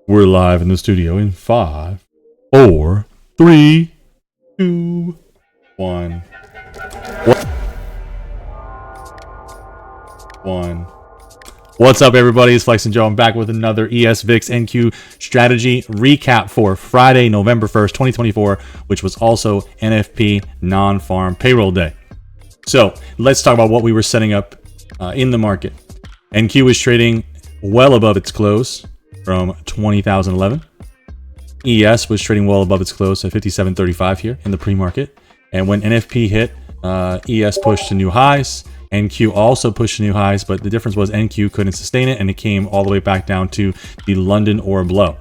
We're live in the studio in 5, 4, 3, 2, 1. What's up, everybody? It's Flex and Joe. I'm back with another ES VIX NQ strategy recap for Friday, November 1st, 2024, which was also NFP non-farm payroll day. So let's talk about what we were setting up in the market. NQ is trading well above its close from 20,011. ES was trading well above its close at 57.35 here in the pre-market. And when NFP hit, ES pushed to new highs. NQ also pushed to new highs, but the difference was NQ couldn't sustain it, and it came all the way back down to the London orb low.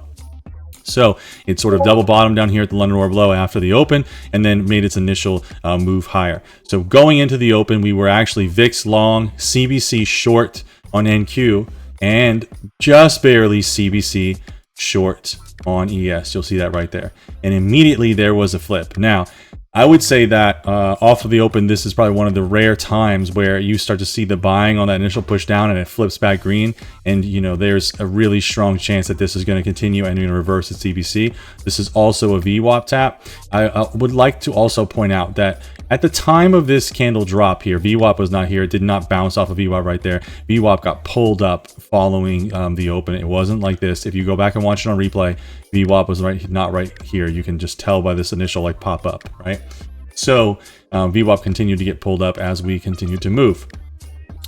So it sort of double bottomed down here at the London orb low after the open, and then made its initial move higher. So going into the open, we were actually VIX long, CBC short on NQ, and just barely CBC short on ES. You'll see that right there. And immediately there was a flip. Now, I would say that off of the open, this is probably one of the rare times where you start to see the buying on that initial push down and it flips back green. And, you know, there's a really strong chance that this is going to continue and going to reverse its CBC. This is also a VWAP tap. I would like to also point out that at the time of this candle drop here, VWAP was not here. It did not bounce off of VWAP right there. VWAP got pulled up following the open. It wasn't like this. If you go back and watch it on replay, VWAP was not right here. You can just tell by this initial like pop up, right? So VWAP continued to get pulled up as we continued to move.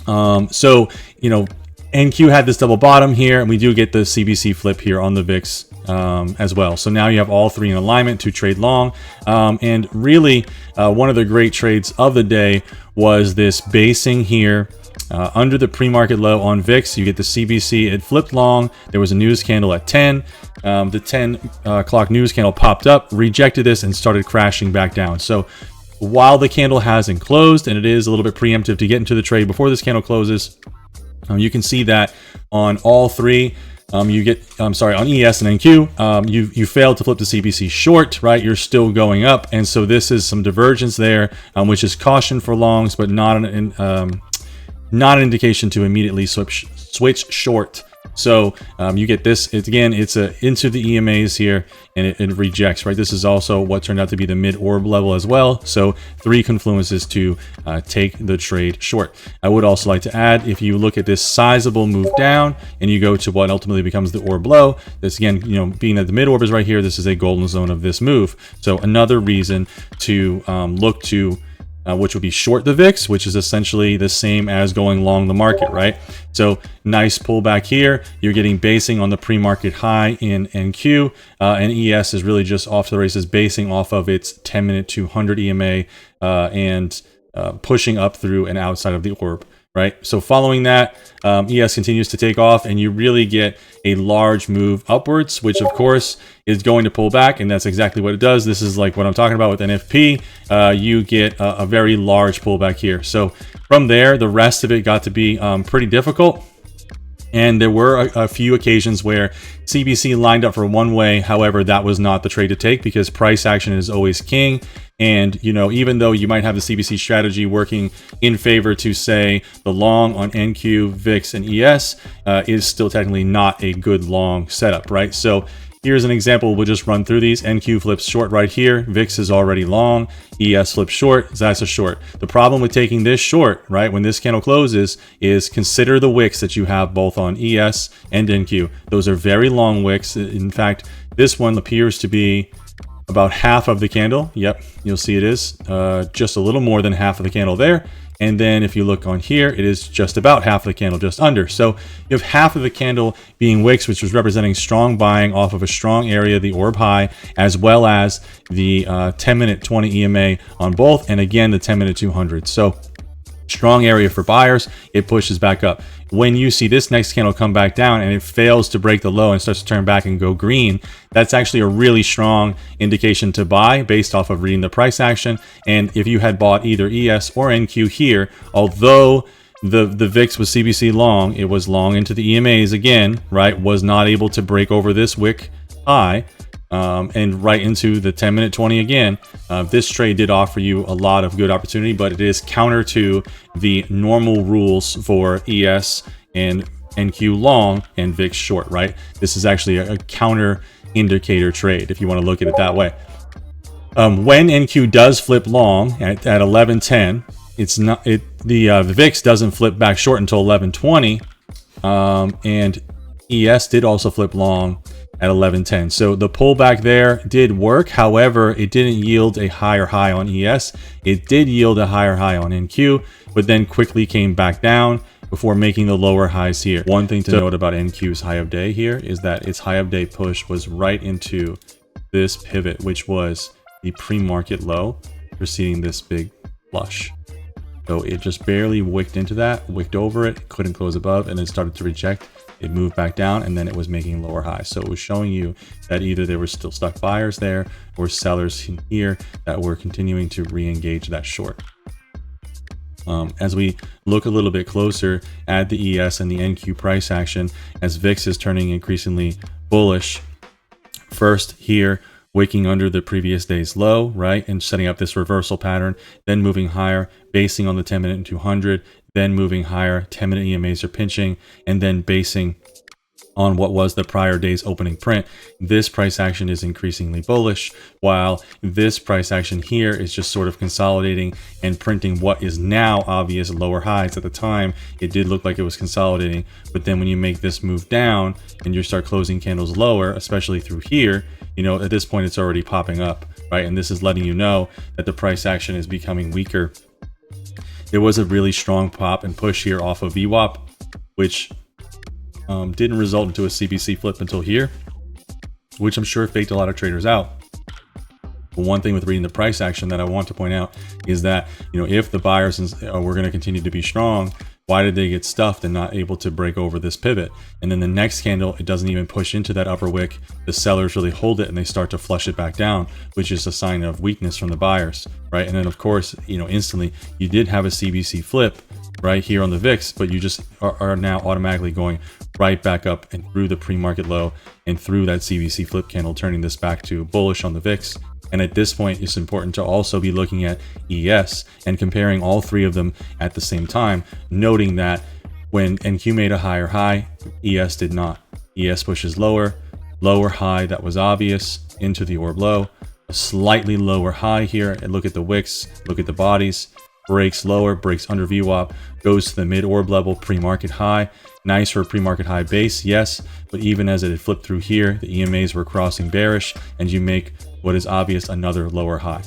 So, you know, NQ had this double bottom here, and we do get the CBC flip here on the VIX as well. So now you have all three in alignment to trade long. And really, one of the great trades of the day was this basing here under the pre-market low on VIX. You get the CBC. It flipped long. There was a news candle at 10. The 10 o'clock news candle popped up, rejected this, and started crashing back down. So while the candle hasn't closed, and it is a little bit preemptive to get into the trade before this candle closes, you can see that on all three, on ES and NQ, you failed to flip the CBC short, right? You're still going up. And so this is some divergence there, which is caution for longs, but not an indication to immediately switch short. So you get this. It's into the EMAs here, and it rejects, right? This is also what turned out to be the mid orb level as well. So three confluences to take the trade short. I would also like to add, if you look at this sizable move down and you go to what ultimately becomes the orb low, this again, you know, being that the mid orb is right here, this is a golden zone of this move. So another reason to look to which would be short the VIX, which is essentially the same as going long the market, right? So nice pullback here. You're getting basing on the pre-market high in NQ, and ES is really just off to the races, basing off of its 10-minute 200 EMA and pushing up through and outside of the orb, right? So following that, ES continues to take off, and you really get a large move upwards, which of course is going to pull back, and that's exactly what it does. This is like what I'm talking about with NFP. You get a very large pullback here. So from there, the rest of it got to be pretty difficult. And there were a few occasions where CBC lined up for one way. However, that was not the trade to take, because price action is always king. And, you know, even though you might have the CBC strategy working in favor to say the long on NQ, VIX, and ES is still technically not a good long setup, right? So here's an example. We'll just run through these. NQ flips short right here. VIX is already long. ES flips short. That's a short. The problem with taking this short, right, when this candle closes, is consider the wicks that you have both on ES and NQ. Those are very long wicks. In fact, this one appears to be about half of the candle. Yep, you'll see it is just a little more than half of the candle there. And then if you look on here, it is just about half of the candle, just under. So you have half of the candle being wicks, which was representing strong buying off of a strong area, the orb high, as well as the 10-minute 20 EMA on both, and again, the 10-minute 200. So strong area for buyers. It pushes back up. When you see this next candle come back down and it fails to break the low and starts to turn back and go green, that's actually a really strong indication to buy based off of reading the price action. And if you had bought either ES or NQ here, although the VIX was CBC long, it was long into the EMAs again, right? Was not able to break over this wick high. And right into the 10-minute 20 again. This trade did offer you a lot of good opportunity, but it is counter to the normal rules for ES and NQ long and VIX short, right? This is actually a counter indicator trade if you want to look at it that way. When NQ does flip long at 11:10, it's not the VIX doesn't flip back short until 11:20, and ES did also flip long at 11:10. So the pullback there did work. However, it didn't yield a higher high on ES. It did yield a higher high on NQ, but then quickly came back down before making the lower highs here. One thing to note about NQ's high of day here is that its high of day push was right into this pivot, which was the pre-market low preceding this big flush. So it just barely wicked into that, wicked over it, couldn't close above, and then started to reject. It moved back down, and then it was making lower highs. So it was showing you that either there were still stuck buyers there or sellers in here that were continuing to re-engage that short. As we look a little bit closer at the ES and the NQ price action, as VIX is turning increasingly bullish, first here, wicking under the previous day's low, right, and setting up this reversal pattern, then moving higher, basing on the 10-minute and 200, then moving higher, 10-minute EMAs are pinching, and then basing on what was the prior day's opening print. This price action is increasingly bullish, while this price action here is just sort of consolidating and printing what is now obvious lower highs. At the time, it did look like it was consolidating, but then when you make this move down and you start closing candles lower, especially through here, you know, at this point it's already popping up, right? And this is letting you know that the price action is becoming weaker. There was a really strong pop and push here off of VWAP, which didn't result into a CBC flip until here, which I'm sure faked a lot of traders out. But one thing with reading the price action that I want to point out is that, you know, if the buyers were going to continue to be strong, why did they get stuffed and not able to break over this pivot? And then the next candle, it doesn't even push into that upper wick. The sellers really hold it and they start to flush it back down, which is a sign of weakness from the buyers, right? And then of course, you know, instantly you did have a CBC flip right here on the VIX, but you just are now automatically going right back up and through the pre-market low and through that CBC flip candle, turning this back to bullish on the VIX. And at this point, it's important to also be looking at ES and comparing all three of them at the same time, noting that when NQ made a higher high, ES did not. ES pushes lower, lower high that was obvious into the orb low, a slightly lower high here, and look at the wicks, look at the bodies, breaks lower, breaks under VWAP, goes to the mid orb level pre-market high. Nice for a pre-market high base, yes, but even as it had flipped through here, the EMAs were crossing bearish, and you make what is obvious another lower high.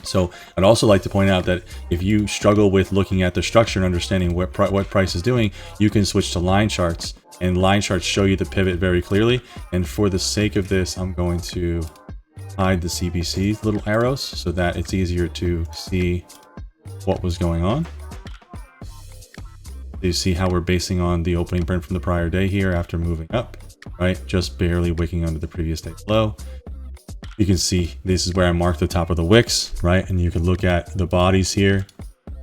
So I'd also like to point out that if you struggle with looking at the structure and understanding what price is doing, you can switch to line charts, and line charts show you the pivot very clearly. And for the sake of this, I'm going to hide the CBC little arrows so that it's easier to see what was going on. You see how we're basing on the opening print from the prior day here after moving up, right? Just barely wicking under the previous day's low. You can see this is where I marked the top of the wicks, right? And you can look at the bodies here,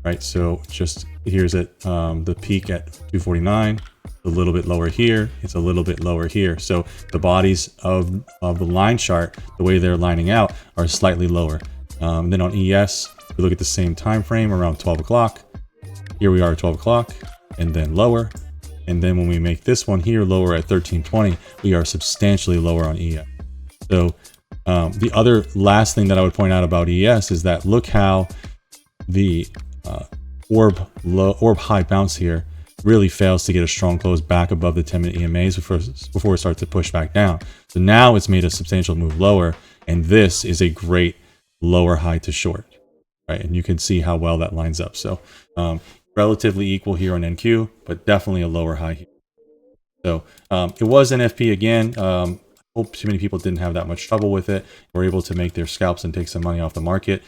right? So just here's at the peak at 249, a little bit lower here. It's a little bit lower here. So the bodies of the line chart, the way they're lining out, are slightly lower. Then on ES, we look at the same time frame around 12 o'clock. Here we are at 12 o'clock and then lower. And then when we make this one here lower at 1320, we are substantially lower on ES. So the other last thing that I would point out about ES is that look how the orb high bounce here really fails to get a strong close back above the 10-minute EMAs before it starts to push back down. So now it's made a substantial move lower, and this is a great lower high to short, right? And you can see how well that lines up. So relatively equal here on NQ, but definitely a lower high here. So it was NFP again. Hope too many people didn't have that much trouble with it. Were able to make their scalps and take some money off the market.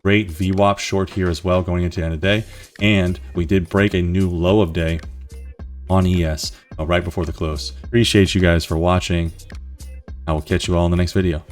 Great VWAP short here as well going into the end of the day. And we did break a new low of day on ES right before the close. Appreciate you guys for watching. I will catch you all in the next video.